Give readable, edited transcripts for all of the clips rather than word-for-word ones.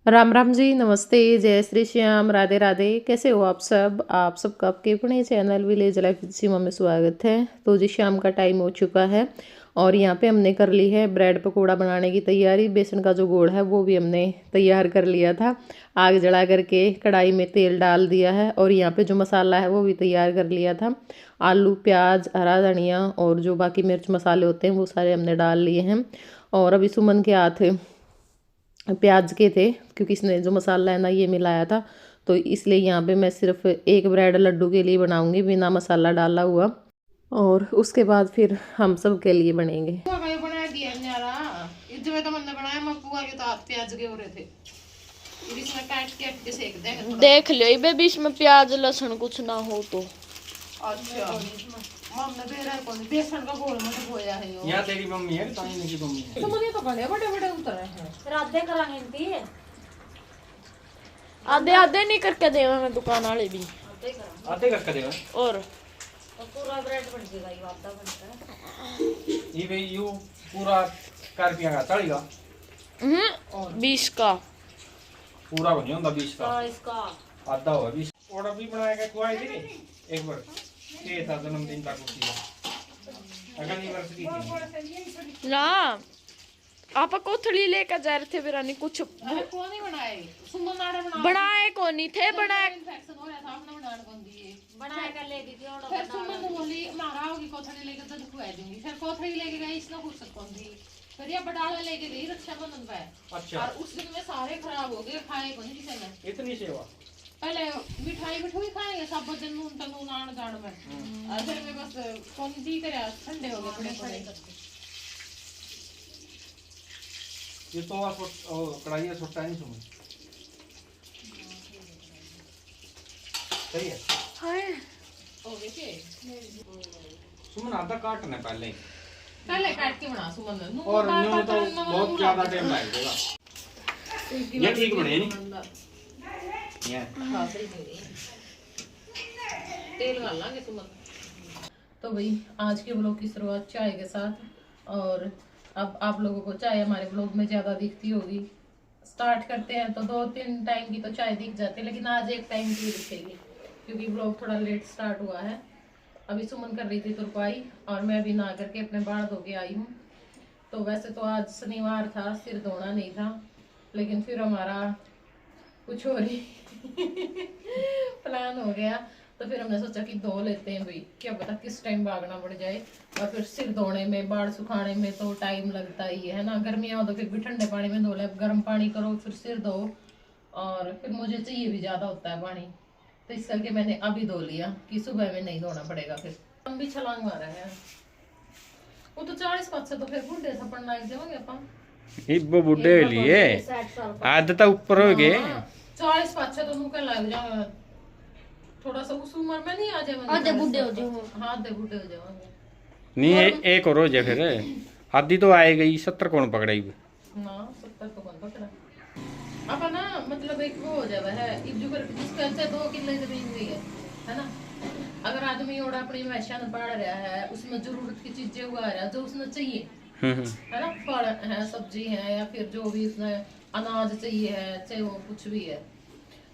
राम राम जी, नमस्ते, जय श्री श्याम, राधे राधे। कैसे हो आप सब? सबका आपके अपने चैनल विलेज लाइफ सिमा में स्वागत है। तो जी शाम का टाइम हो चुका है और यहाँ पे हमने कर ली है ब्रेड पकौड़ा बनाने की तैयारी। बेसन का जो घोल है वो भी हमने तैयार कर लिया था। आग जला करके कढ़ाई में तेल डाल दिया है और यहाँ पे जो मसाला है वो भी तैयार कर लिया था। आलू, प्याज, हरा धनिया और जो बाकी मिर्च मसाले होते हैं वो सारे हमने डाल लिए हैं। और अभी सुमन के हाथ प्याज के थे क्योंकि इसने जो मसाला है ना ये मिलाया था, तो इसलिए यहाँ पे मैं सिर्फ एक ब्रेड लड्डू के लिए बनाऊंगी बिना मसाला डाला हुआ, और उसके बाद फिर हम सब के लिए बनेंगे। देख लो ये बीच में प्याज लहसुन कुछ ना हो तो। अच्छा मम्मी बेरा कौन बेसन का घोल में धोया है यो। या तेरी मम्मी है ताई नहीं की मम्मी है। तो मुझे तो बड़े बड़े बड़े उतर हैं। आधे करांगे इनकी आधे आधे नहीं करके देवा मैं दुकान वाले भी आधे करके देगा और पूरा ब्रेड बन जाएगा ये आधा बनता है। ये भाई यू पूरा कर पिया का चलेगा 20 का पूरा बन जाता 20 का इसका आधा होगा 20 और अभी बनाएगा कुआई दे एक बार के था जन्मदिन का कुछ अगर एनिवर्सरी थी ना आप कोथड़ी लेकर जा रहे थे बिरानी कुछ कौन नहीं बनाए सुमन नाड़े बनाए को नहीं थे बनाए इन्फेक्शन हो रहा था अपना बनाने कौन दिए बनाए कर ले दी थी और फिर सुमन ने बोली मारा होगी कोथड़ी लेकर तो खुआ दूंगी। फिर कोथड़ी लेके गई इसने कुछ कौन दी। फिर ये बटाला लेके गई रक्षाबंधन पे। अच्छा और उस दिन में सारे खराब हो गए, खाए को नहीं किसी ने। इतनी सेवा पहले मिठाई मिठुई खाएंगे सब दिन नून तनून आण जाण में और फिर में बस कौन दी करे ठंडे हो गए बड़े बड़े। ये तो आप कढ़ाई छोटा नहीं सुन सही है हाय हो गए के सुमन आधा काटना पहले काट के बना सुमन नून और न्यू तो बहुत ज्यादा टाइम लगेगा। ये ठीक बने नहीं ये हां सही नहीं तेल डाल लांगे सुमन। तो भाई आज के ब्लॉग की शुरुआत चाय के साथ, और अब आप लोगों को चाय हमारे ब्लॉग में ज्यादा दिखती होगी। स्टार्ट करते हैं तो 2-3 टाइम की तो चाय दिख जाती है, लेकिन आज एक टाइम की दिखेगी क्योंकि ब्लॉग थोड़ा लेट स्टार्ट हुआ है। अभी सुमन कर रही थी तुरपाई और मैं अभी नहा करके अपने बाल धो के आई हूँ। तो वैसे तो आज शनिवार था, सिर धोना नहीं था, लेकिन फिर हमारा कुछ और ही प्लान हो गया, तो फिर हमने सोचा कि धो लेते हैं भाई, क्या पता किस टाइम भागना पड़ जाए। और फिर सिर धोने में, बाल सुखाने में तो टाइम लगता ही है ना। गर्मियाँ हो तो फिर भी ठंडे पानी में धो ले, गर्म पानी करो फिर सिर धो, और फिर मुझे चाहिए भी ज़्यादा होता है पानी, तो इस करके मैंने अभी धो लिया कि सुबह में नहीं धोना पड़ेगा। फिर हम भी छलांग मारा है वो तो 40-50 तो फिर बूढ़े थप्पड़ लग जाओगे अपन इब्बो बुड्ढे लिए आदत ऊपर हो गए 40-50 तो मुँह लग जाओ। थोड़ा सा उस उम्र में नहीं आ जाए आधे बूढ़े हो जाओ। हाँ आधे बूढ़े हो जाओगे। नहीं एक और हो जाए फिर आधी तो आए गई 70 कौन पकड़ाई ना 70 तो कौन पकड़ा अब ना, मतलब एक वो हो जाता है इज्जू कर जिसके अंदर 2 किले जमीन भी है ना। अगर आदमी और अपनी वैश्या पढ़ रहा है, उसमें जरूरत की चीजें उगा रहा है जो उसने चाहिए है ना, फल है, सब्जी है, या फिर जो भी उसने अनाज चाहिए है, चाहे वो कुछ भी है,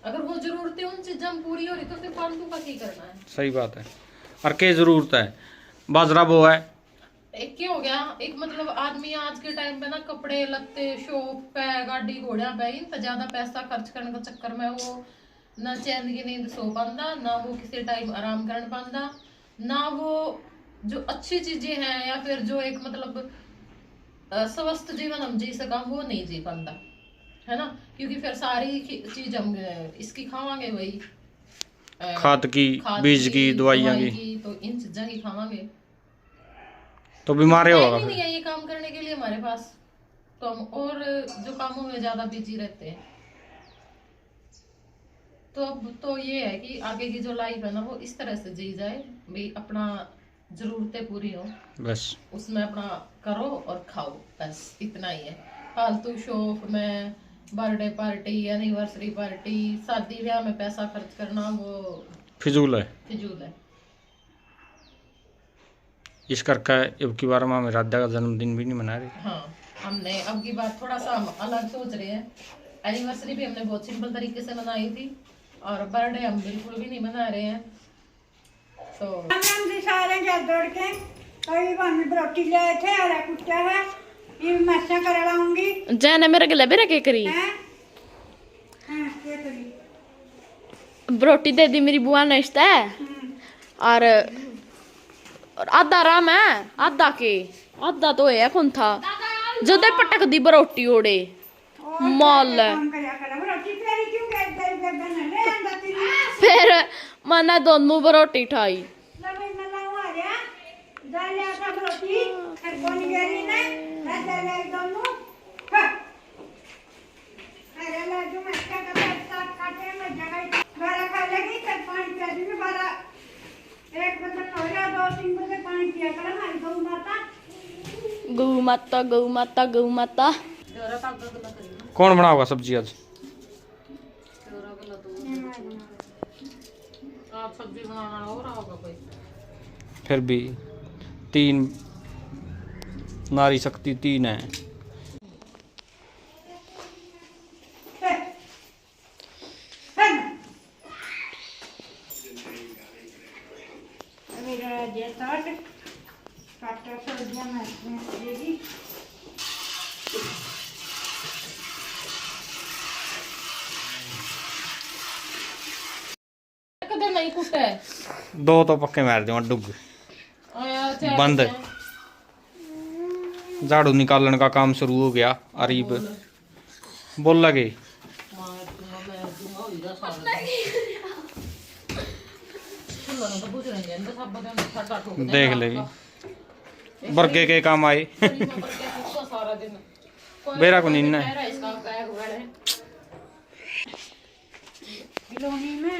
अगर वो जरूरतें उन चीजों में पूरी हो रही तो फिर फालतू का क्या करना है। सही बात है। और क्या जरूरत है, बाजरा वो है एक क्या हो गया, एक मतलब आदमी आज के टाइम पे ना कपड़े लत्ते शॉप पे गाड़ी घोड़ा पे इन पे ज्यादा पैसा खर्च करने के चक्कर में वो ना चैन की नींद सो पाता, ना वो किसी टाइम आराम कर पाता, ना वो जो अच्छी चीजें हैं या फिर जो एक मतलब स्वस्थ जीवन हम जी सका वो नहीं जी पाता है ना। क्योंकि फिर सारी चीज हम इसकी खावांगे वही खाद की, बीज की, दवाइयाँ की, तो इन चीजों की खावांगे तो बीमार होगा। टाइम ही नहीं है ये काम करने के लिए हमारे पास, तो हम और जो कामों में ज्यादा बिजी रहते हैं। तो अब तो ये है कि आगे की जो लाइफ है ना वो इस तरह से जी जाए भाई, अपना जरूरतें पूरी हो बस उसमें अपना करो और खाओ, बस इतना ही है। फालतू शौक में बर्थडे पार्टी, एनिवर्सरी पार्टी, शादी ब्याह में पैसा खर्च करना वो फिजूल है, फिजूल है। इस करके अब की बार में राधा का जन्मदिन भी नहीं मना रहे। हाँ हमने अब की बार थोड़ा सा हम अलग सोच रहे हैं एनिवर्सरी भी हमने बहुत सिंपल तरीके से मनाई थी और बर्थडे हम बिल्कुल भी नहीं मना रहे हैं। तो हम सारे जल दौड़ के कई बार बरोटी ले आए थे और कुत्ता है ये मैसा कर लाऊंगी जैने मेरे गले भी रखे करी हैं हां ये करी रोटी दे दी मेरी बुआ ने इस्ता और आधा राम है आधा के आधा तो है कौन था जो दे पटक दी बरोटी ओड़े मॉल काम करया कर बरोटी फेरी क्यों गए इधर गर्दन ले आंदा तेरी फिर मैंने दोनों बरोटी खाई लवे मैं लाऊं आ गया दाल आटा बरोटी फिर कौन गेरी ने दाल ले दोनों अरे ला जो मैं क्या करता काटे में जगह बारा खा लगी फिर पानी पी दी बारा एक बजे हो गया 2-3 बजे पानी पिया कर हमारी गौ माता गौ माता गौ माता कौन बनाओगा सब्जी आज? आप सब्जी बनाना हो रहा होगा कोई। फिर भी 3 नारी शक्ति 3 है। मेरा ये ताट काटा सब्जियां मैं देगी कदे नहीं कुटा है 2 तो पक्के मार दूंगा डुग बंद। झाड़ू निकालने का काम शुरू हो गया। अरीब बोल लगे देख ले बर्गे के काम आए बेरा को नीना है किलोनी में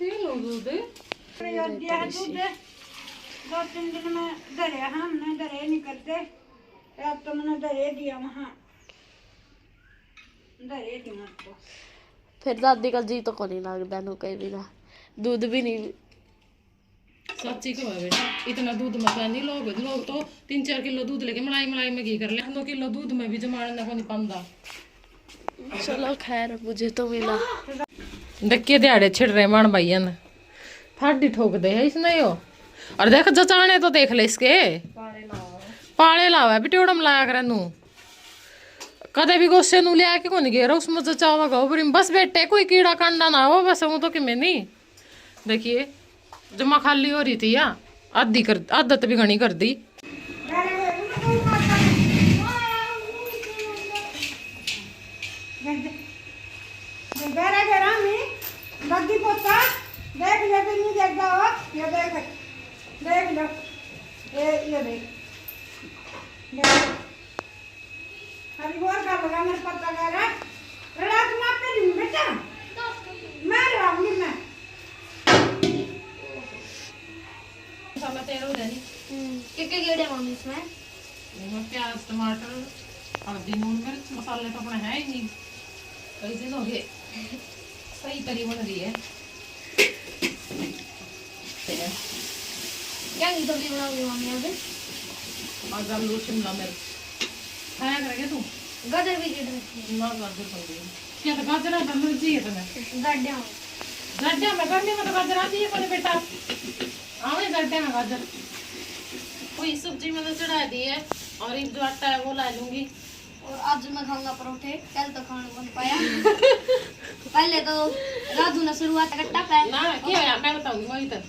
दूध अयोध्या दूध 2-3 दिन में धरे हमने धरे नहीं करते अब तो मैंने धरे दिया वहाँ धरे दी मत तो फिर दादी का जी तो को नहीं लगता नु कहीं भी ना दूध भी नहीं सच्ची कहो बेटा इतना दूध मत नहीं लोग तो 3-4 किलो दूध लेके मलाई में घी कर ले 2 किलो दूध में भी जमाड़ने को नहीं पांदा। चलो खैर मुझे तो मिला धक्के दिहाड़े छिड़ रहे मान भाई ने फाड़ी ठोक दे है इसने यो और देख जचाने तो देख ले इसके पाले लावा बिटोड़म लाया करे नू कदे भी गुस्से नू लिया के कोनी गेरा उसमें जचावा गो बस बेटे कोई कीड़ा कांडा ना हो बस वो तो कि मैं नहीं देखिए जमा खाली हो रही थी या आदत भी घनी कर दी। बग्गी पोता देख ले तो नहीं देखता हो ये देख लो ये देख अभी वो का लगा मेरे पता कर रहा रात में पे नहीं बेटा मैं रहूंगी मैं मसाला तेल हो जानी कितने गेड़े मम्मी इसमें प्याज टमाटर हल्दी नून मिर्च मसाले तो अपने है ही नहीं कई दिन हो गए सही तरी बन रही है। क्या की सब्जी बनाओगी मम्मी अभी? आज आलू शिमला मिर्च खाया करेंगे तू गाजर भी गेट रखी ना गाजर पड़ गई क्या तो गाजर है मिर्ची है तुम्हें गड्ढे में गड्ढे में तो गाजर आती है कोई बेटा आवे गड्ढे में गाजर कोई सब्जी मैंने चढ़ा दी है और एक जो आटा है वो ला लूंगी और आज मैं खाऊंगा परोठे कल तो खाना बन पाया पहले तो राजू ने शुरुआत कट्टा पे ना क्या है मैं बताऊंगी वही तक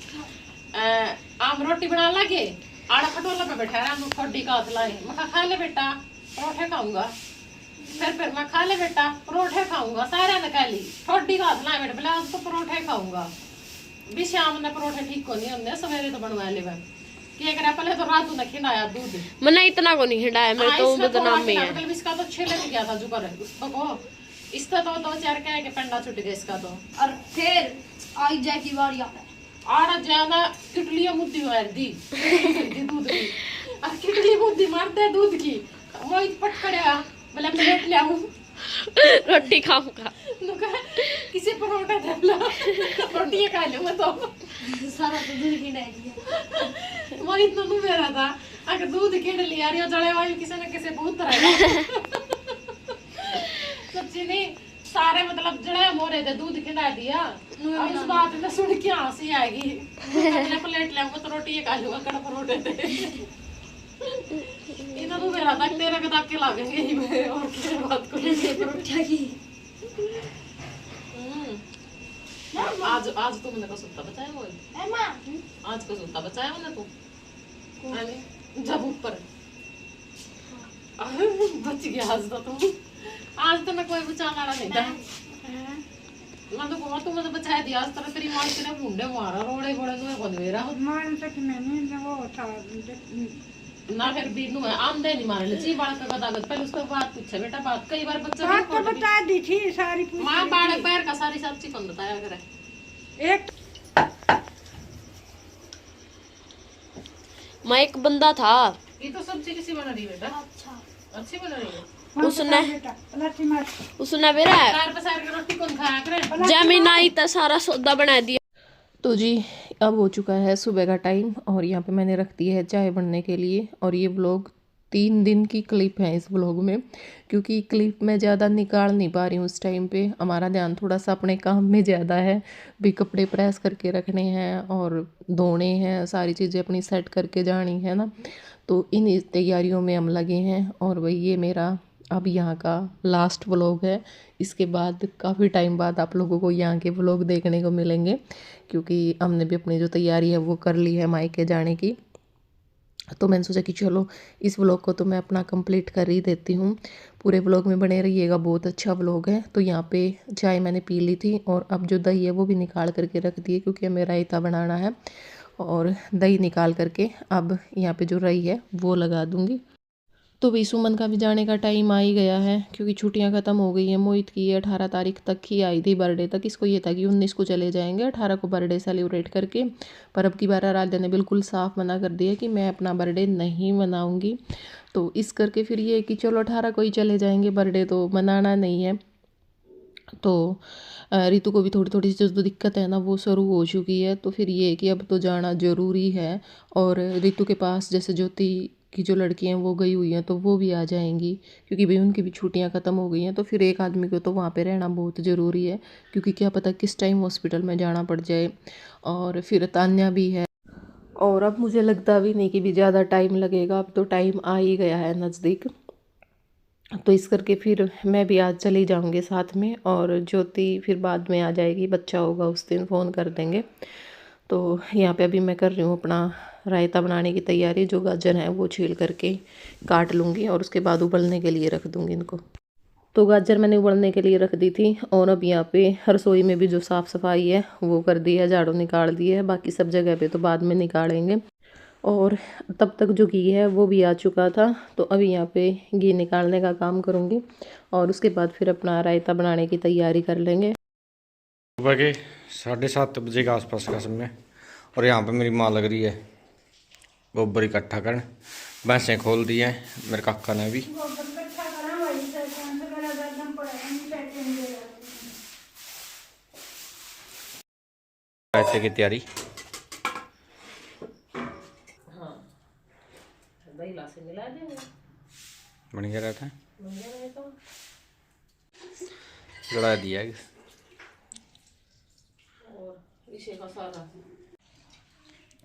आम रोटी बना लगे आड़ा खटोला पे बैठा रहा खोटी का हाथ लाए मैं खा ले बेटा परोठे खाऊंगा फिर मैं खा ले बेटा परोठे खाऊंगा सारे ने कह ली खोटी का हाथ लाए बेटा बोले आज तो परोठे खाऊंगा भी शाम ने परोठे ठीक को नहीं होंगे सवेरे तो बनवा ले क्या करा पहले तो रात ने खिलाया दूध मैंने इतना को नहीं खिलाया मेरे तो बदनाम में है इसका तो छिले भी गया था जुगर उसको को इसका तो 2-4 कह के पंडा छूट गया इसका तो और फिर आई जाए की बारी आता है आड़ा ज्यादा किटली मुद्दी मार दी दूध की और किटली मुद्दी मारते दूध की वो पट पड़ा बोले प्लेट ले आऊं रोटी खाऊंगा किसी परोठा दे ला रोटी खा लूंगा तो सारा तो दूध की डाल दिया वो इतना नु मेरा था अगर दूध के लिए आ रही हो जड़े वाली किसी न किसी बहुत तरह सारे मतलब जड़े मोरे थे दूध खिला दिया। अब इस बात में सुन के हंसी आएगी। अपने प्लेट ले तो रोटी खा लूंगा, कड़क रोटे थे। इतना तो मेरा तक तेरे के तक के लागेंगे ही मैं, और क्या बात करूं परोठा की। आज आज तू मैंने को सुनता बचाया वो आज को सुनता बचाया ना तू जब ऊपर बच गया आज तो तू। आज तो मैं कोई बचाना नहीं था। मैं तो बहुत तू मुझे बचा दिया आज तरह तेरी मां तेरे मुंडे मारा रोड़े बोले तुम्हें कौन मेरा मान तक मैंने वो था ना फिर भी नु आमदे नहीं मारे ची बाल का कागज पहले उसके बाद पूछे बेटा बात कई बार बच्चा बात तो बता दी थी सारी पूछ मां बाल पैर का सारी सब चीज कौन बताया करे एक मैं एक बंदा था, ये तो सब्जी किसी बना रही बेटा। अच्छा अच्छी बना रही है। उसने मेरा चार पसार के रोटी कौन खाया करे। जमीन आई तो सारा सौदा बना दिया। तो जी अब हो चुका है सुबह का टाइम और यहाँ पे मैंने रख दी है चाय बनने के लिए। और ये व्लॉग 3 दिन की क्लिप है इस व्लॉग में, क्योंकि क्लिप मैं ज़्यादा निकाल नहीं पा रही हूँ। उस टाइम पे हमारा ध्यान थोड़ा सा अपने काम में ज़्यादा है, भी कपड़े प्रेस करके रखने हैं और धोने हैं, सारी चीज़ें अपनी सेट करके जानी है ना। तो इन तैयारियों में हम लगे हैं। और वही ये मेरा अब यहाँ का लास्ट व्लॉग है। इसके बाद काफ़ी टाइम बाद आप लोगों को यहाँ के व्लॉग देखने को मिलेंगे, क्योंकि हमने भी अपनी जो तैयारी है वो कर ली है मायके जाने की। तो मैंने सोचा कि चलो इस व्लॉग को तो मैं अपना कंप्लीट कर ही देती हूँ। पूरे व्लॉग में बने रहिएगा, बहुत अच्छा व्लॉग है। तो यहाँ पे चाय मैंने पी ली थी और अब जो दही है वो भी निकाल करके रख दी है, क्योंकि हमें रायता बनाना है। और दही निकाल करके अब यहाँ पे जो रही है वो लगा दूँगी। तो भाई सुमन का भी जाने का टाइम आ ही गया है, क्योंकि छुट्टियां ख़त्म हो गई हैं। मोहित की 18 तारीख तक ही आई थी बर्थडे तक। इसको ये था कि 19 को चले जाएंगे, 18 को बर्थडे सेलिब्रेट करके। पर अब की बार आराध्या ने बिल्कुल साफ मना कर दिया कि मैं अपना बर्थडे नहीं मनाऊंगी। तो इस करके फिर ये कि चलो 18 को ही चले जाएंगे, बर्थडे तो मनाना नहीं है। तो रितु को भी थोड़ी थोड़ी सी जो दिक्कत है ना वो शुरू हो चुकी है। तो फिर ये कि अब तो जाना ज़रूरी है। और रितु के पास जैसे ज्योति की जो लड़कियां हैं वो गई हुई हैं, तो वो भी आ जाएंगी, क्योंकि भाई उनकी भी छुट्टियां ख़त्म हो गई हैं। तो फिर एक आदमी को तो वहाँ पे रहना बहुत ज़रूरी है, क्योंकि क्या पता किस टाइम हॉस्पिटल में जाना पड़ जाए। और फिर तान्या भी है। और अब मुझे लगता भी नहीं कि भी ज़्यादा टाइम लगेगा, अब तो टाइम आ ही गया है नज़दीक। तो इस करके फिर मैं भी आज चली जाऊंगी साथ में, और ज्योति फिर बाद में आ जाएगी, बच्चा होगा उस दिन फ़ोन कर देंगे। तो यहाँ पे अभी मैं कर रही हूँ अपना रायता बनाने की तैयारी। जो गाजर है वो छील करके काट लूँगी और उसके बाद उबलने के लिए रख दूँगी इनको। तो गाजर मैंने उबलने के लिए रख दी थी। और अब यहाँ पे रसोई में भी जो साफ़ सफाई है वो कर दी है, झाड़ू निकाल दी है। बाकी सब जगह पे तो बाद में निकालेंगे। और तब तक जो घी है वो भी आ चुका था, तो अभी यहाँ पे घी निकालने का काम करूँगी और उसके बाद फिर अपना रायता बनाने की तैयारी कर लेंगे। सुबह के 7:30 बजे के आसपास का समय, और यहाँ पे मेरी माँ लग रही है गोबर इकट्ठा करने। भैंसें खोल दी हैं मेरे काका ने भी। रायते की तैयारी मिला देंगे, बन गया रहता है, बढ़िया रहेगा। लड़ा दिया है। और विषय का सारा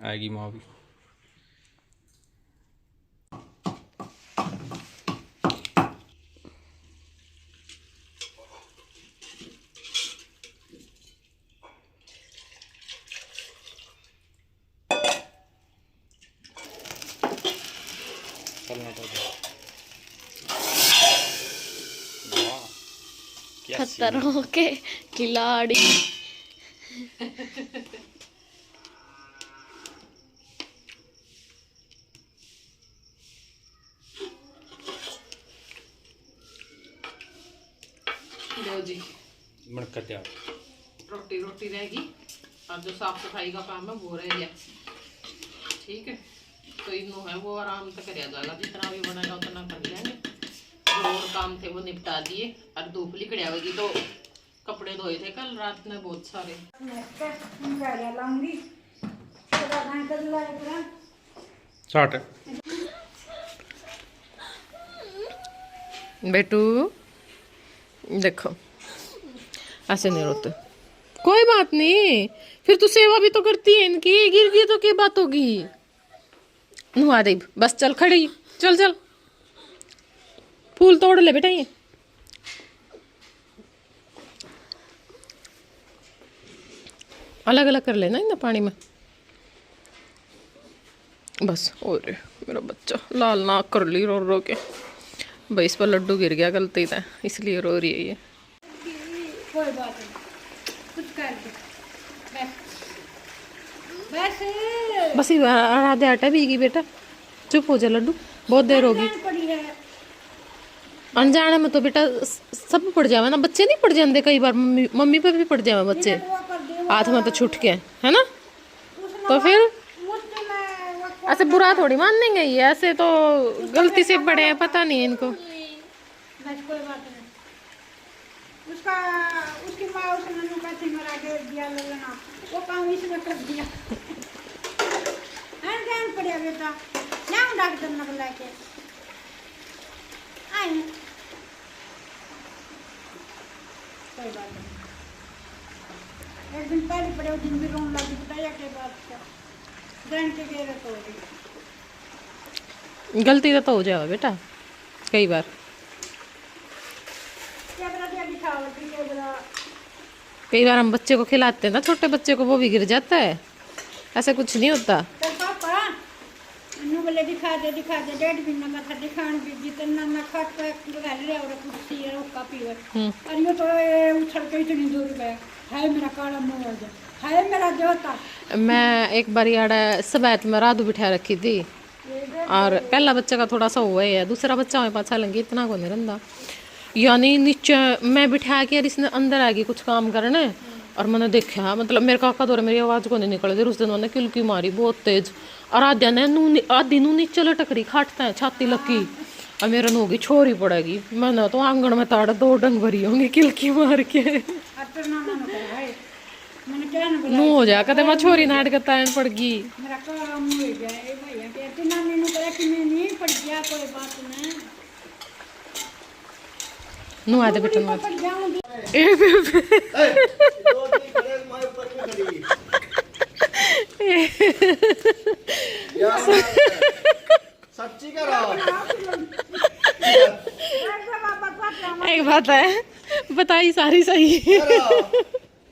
आएगी माँ भी। खतरों के खिलाड़ी। लो जी बनकर तैयार। रोटी रोटी रहेगी और जो साफ सफाई का काम है वो रह गया। ठीक है, तो इन्हों है वो आराम से कर जाएगा, जितना भी बनेगा उतना कर लेंगे। जो और काम थे वो निपटा दिए। और धूप लिकड़ आएगी तो कपड़े धोए थे कल रात में बहुत सारे। स्टार्ट। बेटू देखो ऐसे नहीं रोते। कोई बात नहीं, फिर तू सेवा भी तो करती है इनकी, गिर गई तो क्या बात होगी। नुआ दे बस, चल खड़ी, चल चल, फूल तोड़ ले बेटा। ये अलग अलग कर लेना इन पानी में बस। और मेरा बच्चा लाल नाक कर ली रो रो के। भाई इस पर लड्डू गिर गया गलती था, इसलिए रो रही है ये। कोई बात नहीं, कुछ कर दे बस। बस ये आधे आटा भीगी बेटा, चुप हो जा लड्डू, बहुत देर होगी। पड़ी है अनजाने में तो बेटा सब पड़ जावे ना, बच्चे नहीं पड़ जाते कई बार, मम्मी मम्मी पे भी पड़ जावे बच्चे, हाथ में तो छूट के, है ना। तो फिर ऐसे बुरा थोड़ी मान देंगे ये, ऐसे तो गलती से पड़े हैं, पता नहीं इनको। बस कोई बात नहीं। उसका उसकी माँ उस नन्नू का सिंगर आगे दिया लेना, वो काम इसमें कर दिया। अनजान पड़िया बेटा, ना डॉक्टर न बुला के आए। कोई बात नहीं, एक दिन पहले पड़े, उस दिन भी रोन लगी, बताया के बात क्या जान के गए तो हो गई। गलती तो हो जाएगा बेटा कई बार। क्या बता दिया दिखावटी के बता। कई बार हम बच्चे को खिलाते हैं ना, छोटे बच्चे को, वो भी गिर जाता है, ऐसा कुछ नहीं होता। तो पापा नन्नू बोले दिखा दे डेढ़ महीना का था, दिखाने भी जितना ना खट पे घर ले और कुर्सी है उसका पीवर और ये तो उछल के इतनी दूर गया। हाय मेरा काला मुंह हो गया, हाय मेरा देवता। मैं एक बार यार सवैत में राधू बिठा रखी थी, और पहला बच्चा का थोड़ा सा हुआ है, दूसरा बच्चा हमें पाछा लगी, इतना को नहीं रंदा। यानी नीचे मैं बिठा के, इसने अंदर आ गई कुछ काम करने, और मैंने देखा, मतलब मेरे काका दौरे मेरी आवाज़ को नहीं निकल दी। उस दिन मैंने किलकी मारी बहुत तेज, और आद्या ने आधी नू नीचे लटकड़ी खाटता है, छाती लकी, और मेरा नू होगी छोरी पड़ेगी। मैंने तो आंगन में ताड़ 2 डंग भरी होंगी किलकी मार के। नू हो जा कदे मैं छोरी नाट का तान पड़ गई। मेरा काला मुंह हो गया ए भैया के इतना मैंने कहा कि मैं नहीं पड़ गया, कोई बात नहीं। नू आदे बेटा नू पड़ जाऊंगी सच्ची करो। एक बात है बताई सारी सही,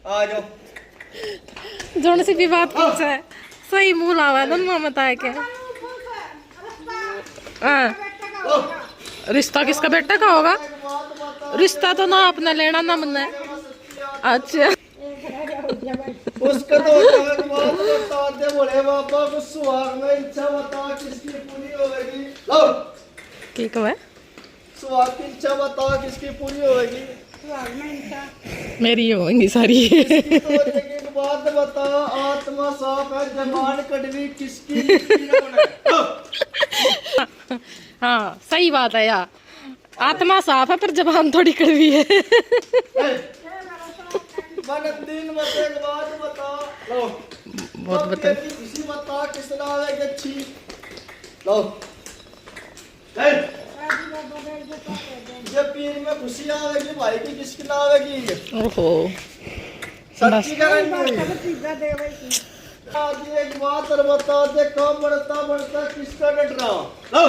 आ जाओ। जोन सी भी बात पूछ है सही मुंह लावा दोनों बता के। हाँ, रिश्ता किसका बेटा का होगा? रिश्ता तो ना अपना लेना ना मन है। अच्छा उसका तो बता दे बोले बाबा को सुहाग में इच्छा बता किसकी पूरी होगी। लो की कहो है सुहाग की इच्छा बता किसकी पूरी होगी। मेरी होंगी सारी। तो एक बात बता, आत्मा साफ है जबान कड़वी किसकी हाँ सही बात है यार, आत्मा साफ है पर जबान थोड़ी कड़वी है। मन दिन मत एक बात बता। लो बहुत बता किसी बता किस नावे के अच्छी। लो जब पीर में खुशी आवेगी भाई की किसकी नावेगी। ओहो सच्ची गारंटी। आज एक बात और बता दे, काम बढ़ता बढ़ता किसका डरा। लो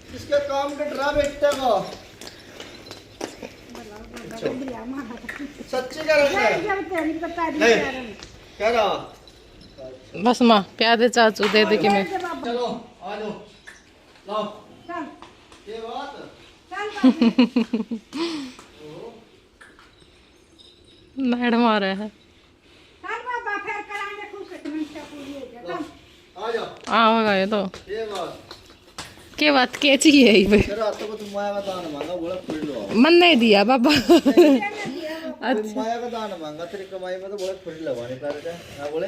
किसके काम के डरा बेटे का। सच्ची गारंटी क्या रहा। बस माँ प्यार दे चाचू दे दे कि मैं चलो आ जाओ। लो ये बात मैडम आ रहे हैं। आ जाओ। आओगा ये तो ये बात के बात के चाहिए ही भाई। तेरा तो तुम माया का दान मांगा बोला फिर लो। मन नहीं दिया बाबा। माया का दान मांगा तेरी कमाई में तो बोला फिर लगवाने का बोले।